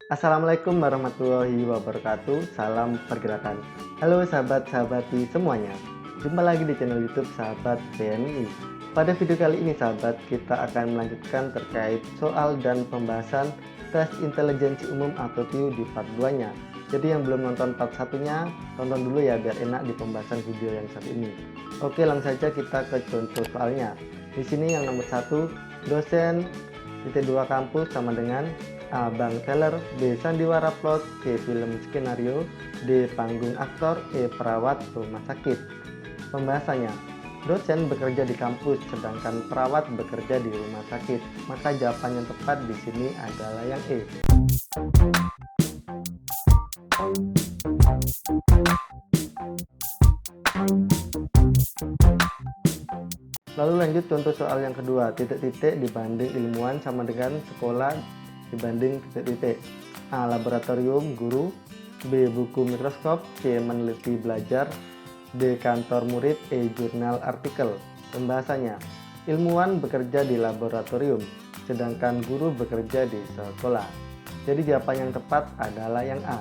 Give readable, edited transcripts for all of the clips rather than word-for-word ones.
Assalamualaikum warahmatullahi wabarakatuh. Salam pergerakan. Halo sahabat-sahabati semuanya. Jumpa lagi di channel YouTube Sahabat PMI. Pada video kali ini sahabat, kita akan melanjutkan terkait soal dan pembahasan tes intelijensi umum atau TIU di part 2-nya. Jadi yang belum nonton part 1-nya, tonton dulu ya biar enak di pembahasan video yang satu ini. Oke, langsung saja kita ke contoh soalnya. Di sini yang nomor 1, dosen titik 2 kampus sama dengan A. Bank teller, B. Sandiwara plot, C. Film skenario, D. Panggung aktor, E. Perawat rumah sakit. Pembahasannya, dosen bekerja di kampus sedangkan perawat bekerja di rumah sakit. Maka jawaban yang tepat di sini adalah yang E. Lalu lanjut contoh soal yang kedua, titik-titik dibanding ilmuwan sama dengan sekolah dibanding titik-titik. A. Laboratorium guru, B. Buku mikroskop, C. Meneliti belajar, D. Kantor murid, E. Jurnal artikel. Pembahasannya, ilmuwan bekerja di laboratorium, sedangkan guru bekerja di sekolah. Jadi jawaban yang tepat adalah yang A.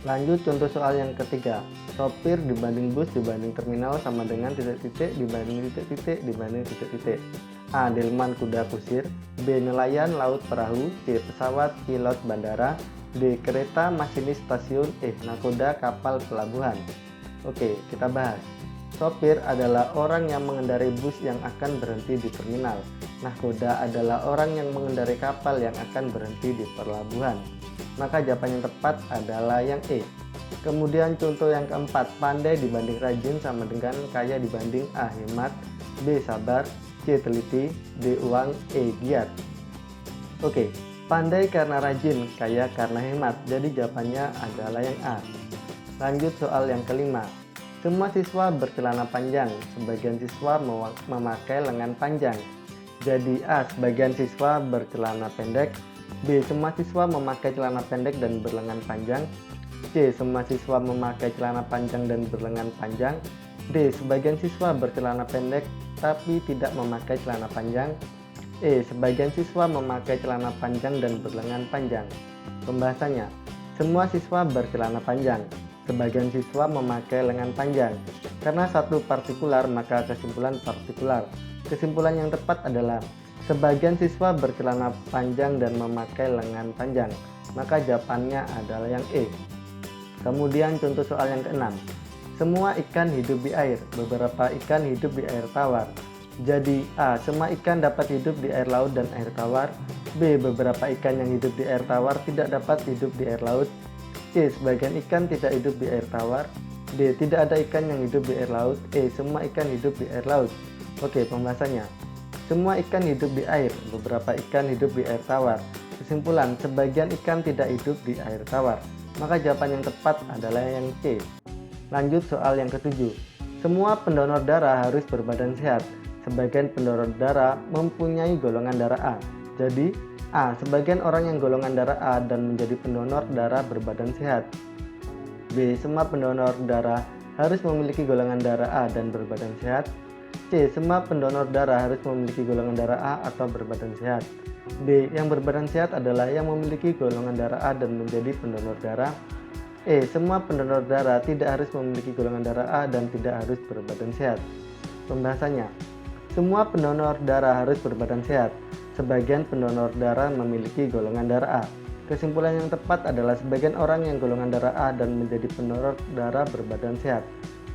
Lanjut contoh soal yang ketiga, sopir dibanding bus dibanding terminal sama dengan titik-titik dibanding titik-titik dibanding titik-titik. A. Delman kuda kusir, B. Nelayan laut perahu, C. Pesawat pilot bandara, D. Kereta masinis stasiun, E. Nakoda kapal pelabuhan. Oke, kita bahas. Sopir adalah orang yang mengendarai bus yang akan berhenti di terminal. Nahkoda adalah orang yang mengendarai kapal yang akan berhenti di pelabuhan. Maka jawaban yang tepat adalah yang E. Kemudian contoh yang keempat, pandai dibanding rajin sama dengan kaya dibanding A. Hemat, B. Sabar, C. Teliti, D. Uang, E. Giat. Oke, pandai karena rajin, kaya karena hemat. Jadi jawabannya adalah yang A. Lanjut soal yang kelima. Semua siswa bercelana panjang, sebagian siswa memakai lengan panjang. Jadi A. Sebagian siswa bercelana pendek, B. Semua siswa memakai celana pendek dan berlengan panjang, C. Semua siswa memakai celana panjang dan berlengan panjang, D. Sebagian siswa bercelana pendek tapi tidak memakai celana panjang, E. Sebagian siswa memakai celana panjang dan berlengan panjang. Pembahasannya, semua siswa bercelana panjang, sebagian siswa memakai lengan panjang. Karena satu partikular maka kesimpulan partikular. Kesimpulan yang tepat adalah sebagian siswa bercelana panjang dan memakai lengan panjang. Maka jawabannya adalah yang E. Kemudian contoh soal yang keenam. Semua ikan hidup di air, beberapa ikan hidup di air tawar. Jadi A. Semua ikan dapat hidup di air laut dan air tawar, B. Beberapa ikan yang hidup di air tawar tidak dapat hidup di air laut, C. Sebagian ikan tidak hidup di air tawar, D. Tidak ada ikan yang hidup di air laut, E. Semua ikan hidup di air laut. Oke, pembahasannya. Semua ikan hidup di air, beberapa ikan hidup di air tawar. Kesimpulan, sebagian ikan tidak hidup di air tawar. Maka jawaban yang tepat adalah yang C. Lanjut soal yang ketujuh. Semua pendonor darah harus berbadan sehat. Sebagian pendonor darah mempunyai golongan darah A. Jadi A. Sebagian orang yang golongan darah A dan menjadi pendonor darah berbadan sehat. B. Semua pendonor darah harus memiliki golongan darah A dan berbadan sehat. C. Semua pendonor darah harus memiliki golongan darah A atau berbadan sehat. D. Yang berbadan sehat adalah yang memiliki golongan darah A dan menjadi pendonor darah. E. Semua pendonor darah tidak harus memiliki golongan darah A dan tidak harus berbadan sehat. Pembahasannya, semua pendonor darah harus berbadan sehat. Sebagian pendonor darah memiliki golongan darah A. Kesimpulan yang tepat adalah sebagian orang yang golongan darah A dan menjadi pendonor darah berbadan sehat.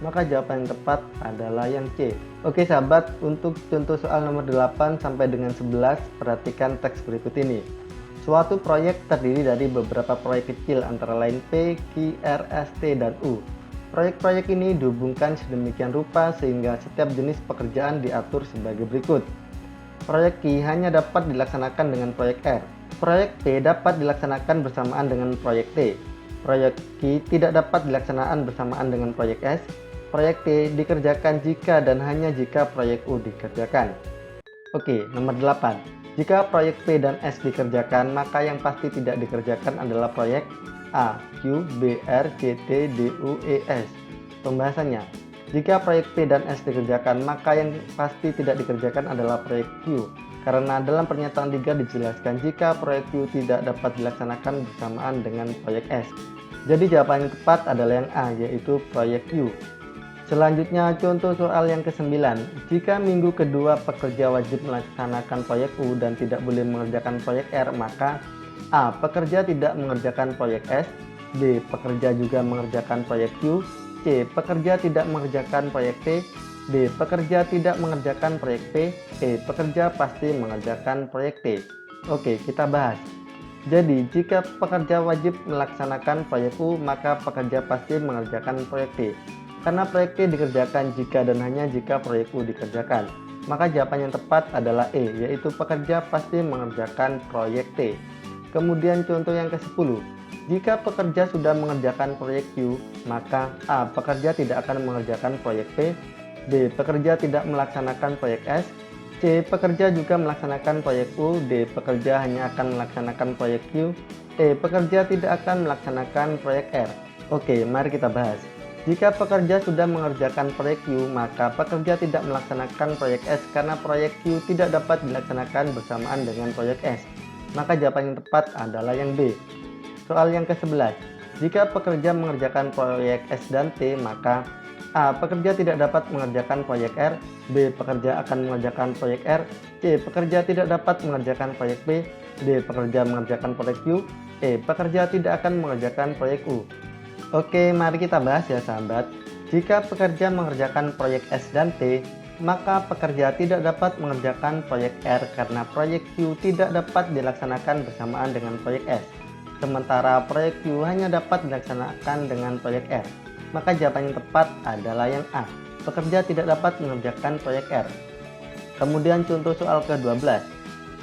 Maka jawaban yang tepat adalah yang C. Oke sahabat, untuk contoh soal nomor 8 sampai dengan 11, perhatikan teks berikut ini. Suatu proyek terdiri dari beberapa proyek kecil antara lain P, Q, R, S, T, dan U. Proyek-proyek ini dihubungkan sedemikian rupa sehingga setiap jenis pekerjaan diatur sebagai berikut. Proyek Q hanya dapat dilaksanakan dengan proyek R. Proyek P dapat dilaksanakan bersamaan dengan proyek T. Proyek Q tidak dapat dilaksanakan bersamaan dengan proyek S. Proyek T dikerjakan jika dan hanya jika proyek U dikerjakan. Oke, nomor 8. Jika proyek P dan S dikerjakan, maka yang pasti tidak dikerjakan adalah proyek A, Q, B, R, C, T, D, U, E, S. Pembahasannya, jika proyek P dan S dikerjakan, maka yang pasti tidak dikerjakan adalah proyek Q. Karena dalam pernyataan 3 dijelaskan jika proyek Q tidak dapat dilaksanakan bersamaan dengan proyek S. Jadi jawaban yang tepat adalah yang A, yaitu proyek Q. Selanjutnya contoh soal yang ke-9. Jika minggu kedua pekerja wajib melaksanakan proyek U dan tidak boleh mengerjakan proyek R, maka A. Pekerja tidak mengerjakan proyek S. B. Pekerja juga mengerjakan proyek Q. C. Pekerja tidak mengerjakan proyek T. D. Pekerja tidak mengerjakan proyek P. E. Pekerja pasti mengerjakan proyek T. Oke, kita bahas. Jadi, jika pekerja wajib melaksanakan proyek U, maka pekerja pasti mengerjakan proyek T. Karena proyek T dikerjakan jika dan hanya jika proyek U dikerjakan. Maka jawaban yang tepat adalah E, yaitu pekerja pasti mengerjakan proyek T. Kemudian contoh yang ke-10. Jika pekerja sudah mengerjakan proyek Q, maka A. Pekerja tidak akan mengerjakan proyek P. B. Pekerja tidak melaksanakan proyek S. C. Pekerja juga melaksanakan proyek U. D. Pekerja hanya akan melaksanakan proyek Q. E. Pekerja tidak akan melaksanakan proyek R. Oke, mari kita bahas. Jika pekerja sudah mengerjakan proyek Q, maka pekerja tidak melaksanakan proyek S karena proyek Q tidak dapat dilaksanakan bersamaan dengan proyek S. Maka jawaban yang tepat adalah yang B. Soal yang ke-11. Jika pekerja mengerjakan proyek S dan T, maka A. Pekerja tidak dapat mengerjakan proyek R. B. Pekerja akan mengerjakan proyek R. C. Pekerja tidak dapat mengerjakan proyek B. D. Pekerja mengerjakan proyek Q. E. Pekerja tidak akan mengerjakan proyek U. Oke, mari kita bahas ya sahabat. Jika pekerja mengerjakan proyek S dan T, maka pekerja tidak dapat mengerjakan proyek R karena proyek Q tidak dapat dilaksanakan bersamaan dengan proyek S. Sementara proyek Q hanya dapat dilaksanakan dengan proyek R. Maka jawaban yang tepat adalah yang A. Pekerja tidak dapat mengerjakan proyek R. Kemudian contoh soal ke-12.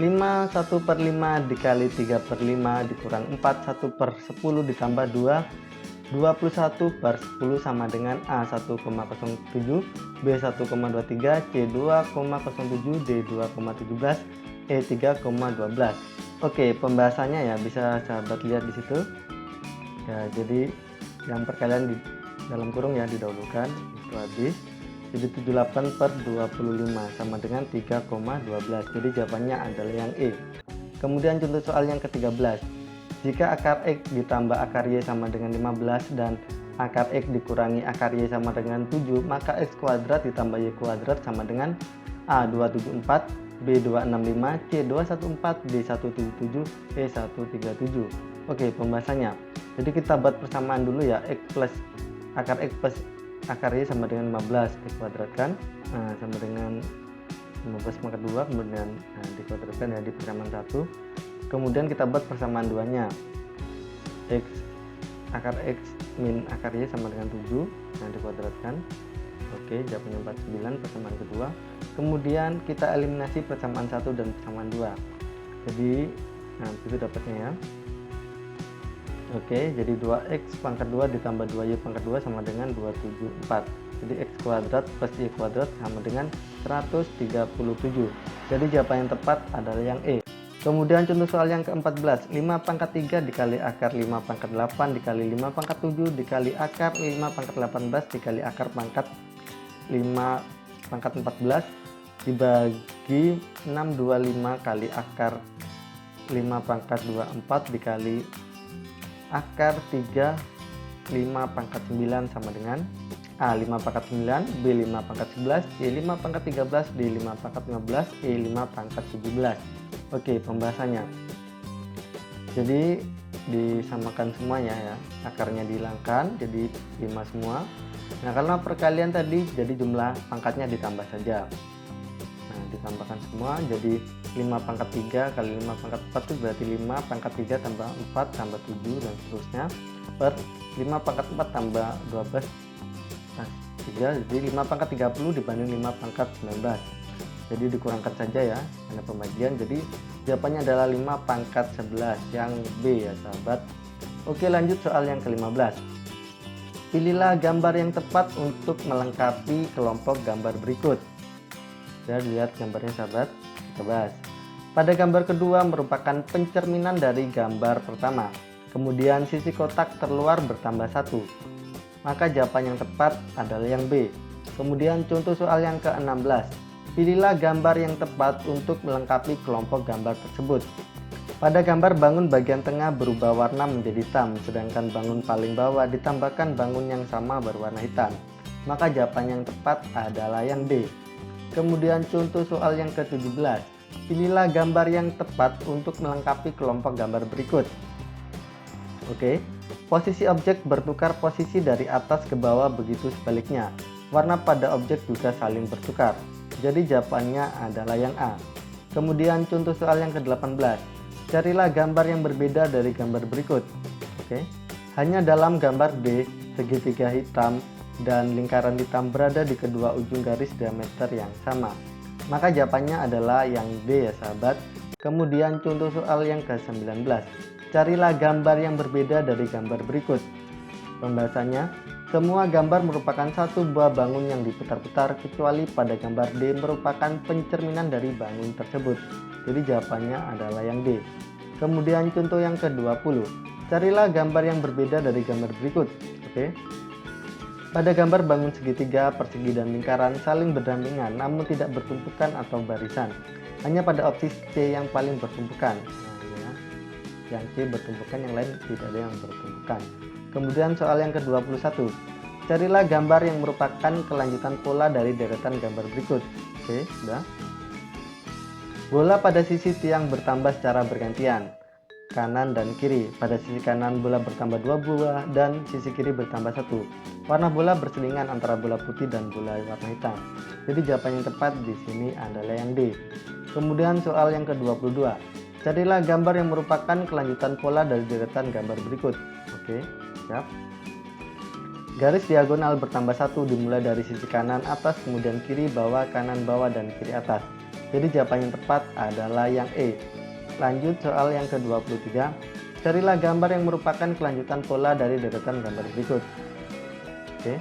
5 1/5 dikali 3/5 dikurang 4 1/10 ditambah 2 21/10 sama dengan A 1,07, B 1,23, C 2,07, D 2,17, E 3,12. Oke, pembahasannya ya bisa sahabat lihat di situ. Ya, jadi yang perkalian di dalam kurung ya didahulukan itu habis. Jadi 78/25 sama dengan 3,12. Jadi jawabannya adalah yang E. Kemudian contoh soal yang ke-13. Jika akar X ditambah akar Y sama dengan 15 dan akar X dikurangi akar Y sama dengan 7, maka X kuadrat ditambah Y kuadrat sama dengan A 274, B 265, C 214, D 177, E 137. Oke, pembahasannya. Jadi kita buat persamaan dulu ya. X plus akar X plus akar Y sama dengan 15 dikuadratkan, sama dengan 15 pangkat 2, kemudian dikuadratkan ya di persamaan 1. Kemudian kita buat persamaan duanya. X akar X min akar Y sama dengan 7, dikuadratkan. Oke, jawabannya 49 persamaan kedua. Kemudian kita eliminasi persamaan 1 dan persamaan 2. Jadi itu dapatnya ya. Oke, jadi 2x pangkat 2 ditambah 2y pangkat 2 sama dengan 274. Jadi x kuadrat plus y kuadrat sama dengan 137. Jadi jawaban yang tepat adalah yang E. Kemudian contoh soal yang ke-14. 5 pangkat 3 dikali akar 5 pangkat 8 dikali 5 pangkat 7 dikali akar 5 pangkat 18 dikali akar pangkat 5 pangkat 14 dibagi 625 kali akar 5 pangkat 24 dikali akar 3 5 pangkat 9 sama dengan A 5 pangkat 9, B 5 pangkat 11, C 5 pangkat 13, D 5 pangkat 15, E 5 pangkat 17. Oke, pembahasannya. Jadi disamakan semuanya ya, akarnya dihilangkan jadi 5 semua. Nah, karena perkalian tadi jadi jumlah pangkatnya ditambah saja. Nah, ditambahkan semua jadi 5 pangkat 3 kali 5 pangkat 4 itu berarti 5 pangkat 3 tambah 4 tambah 7 dan seterusnya per 5 pangkat 4 tambah 12 nah, 3, jadi 5 pangkat 30 dibanding 5 pangkat 19. Jadi dikurangkan saja ya karena pembagian. Jadi jawabannya adalah 5 pangkat 11 yang B ya sahabat. Oke, lanjut soal yang ke-15. Pilihlah gambar yang tepat untuk melengkapi kelompok gambar berikut. Ya, lihat gambarnya sahabat. Kita bahas. Pada gambar kedua merupakan pencerminan dari gambar pertama. Kemudian sisi kotak terluar bertambah 1. Maka jawaban yang tepat adalah yang B. Kemudian contoh soal yang ke-16. Pilihlah gambar yang tepat untuk melengkapi kelompok gambar tersebut. Pada gambar bangun bagian tengah berubah warna menjadi hitam, sedangkan bangun paling bawah ditambahkan bangun yang sama berwarna hitam. Maka jawaban yang tepat adalah yang D. Kemudian contoh soal yang ke-17. Pilihlah gambar yang tepat untuk melengkapi kelompok gambar berikut. Oke, posisi objek bertukar posisi dari atas ke bawah, begitu sebaliknya. Warna pada objek juga saling bertukar. Jadi jawabannya adalah yang A. Kemudian contoh soal yang ke-18. Carilah gambar yang berbeda dari gambar berikut. Oke. Hanya dalam gambar B, segitiga hitam dan lingkaran hitam berada di kedua ujung garis diameter yang sama. Maka jawabannya adalah yang D ya sahabat. Kemudian contoh soal yang ke-19. Carilah gambar yang berbeda dari gambar berikut. Pembahasannya, semua gambar merupakan satu buah bangun yang diputar-putar, kecuali pada gambar D merupakan pencerminan dari bangun tersebut. Jadi jawabannya adalah yang D. Kemudian contoh yang ke-20. Carilah gambar yang berbeda dari gambar berikut. Oke. Pada gambar bangun segitiga, persegi dan lingkaran saling berdampingan namun tidak bertumpukan atau barisan. Hanya pada opsi C yang paling bertumpukan. Nah, ya. Yang C bertumpukan, yang lain tidak ada yang bertumpukan. Kemudian soal yang ke-21. Carilah gambar yang merupakan kelanjutan pola dari deretan gambar berikut. Oke, sudah. Bola pada sisi tiang bertambah secara bergantian, kanan dan kiri. Pada sisi kanan bola bertambah 2 buah dan sisi kiri bertambah 1. Warna bola berselingan antara bola putih dan bola warna hitam. Jadi jawaban yang tepat di sini adalah yang D. Kemudian soal yang ke-22. Carilah gambar yang merupakan kelanjutan pola dari deretan gambar berikut. Oke. Siap. Garis diagonal bertambah 1 dimulai dari sisi kanan atas, kemudian kiri bawah, kanan bawah, dan kiri atas. Jadi jawaban yang tepat adalah yang E. Lanjut soal yang ke-23. Carilah gambar yang merupakan kelanjutan pola dari deretan gambar berikut. Oke.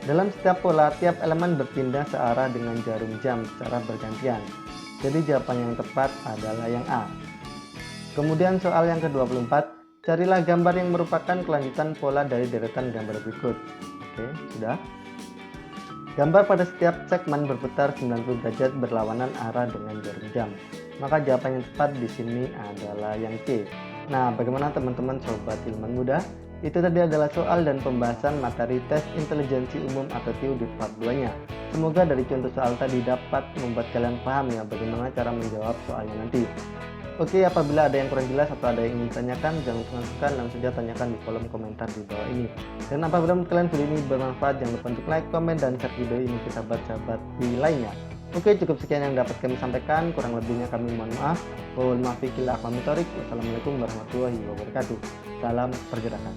Dalam setiap pola, tiap elemen berpindah searah dengan jarum jam secara bergantian. Jadi jawaban yang tepat adalah yang A. Kemudian soal yang ke-24. Carilah gambar yang merupakan kelanjutan pola dari deretan gambar berikut. Oke, sudah. Gambar pada setiap segmen berputar 90 derajat berlawanan arah dengan jarum jam. Maka jawaban yang tepat di sini adalah yang C. Nah, bagaimana teman-teman sobat ilmuwan muda? Itu tadi adalah soal dan pembahasan materi tes intelijensi umum atau TIU di part 2-nya. Semoga dari contoh soal tadi dapat membuat kalian paham ya bagaimana cara menjawab soalnya nanti. Oke, apabila ada yang kurang jelas atau ada yang ingin ditanyakan, jangan sungkan-sungkan, langsung saja tanyakan di kolom komentar di bawah ini. Dan apabila menurut kalian video ini bermanfaat, jangan lupa untuk like, komen, dan share video ini ke sahabat-sahabat di lainnya. Oke, cukup sekian yang dapat kami sampaikan, kurang lebihnya kami mohon maaf. Wassalamualaikum warahmatullahi wabarakatuh. Salam pergerakan.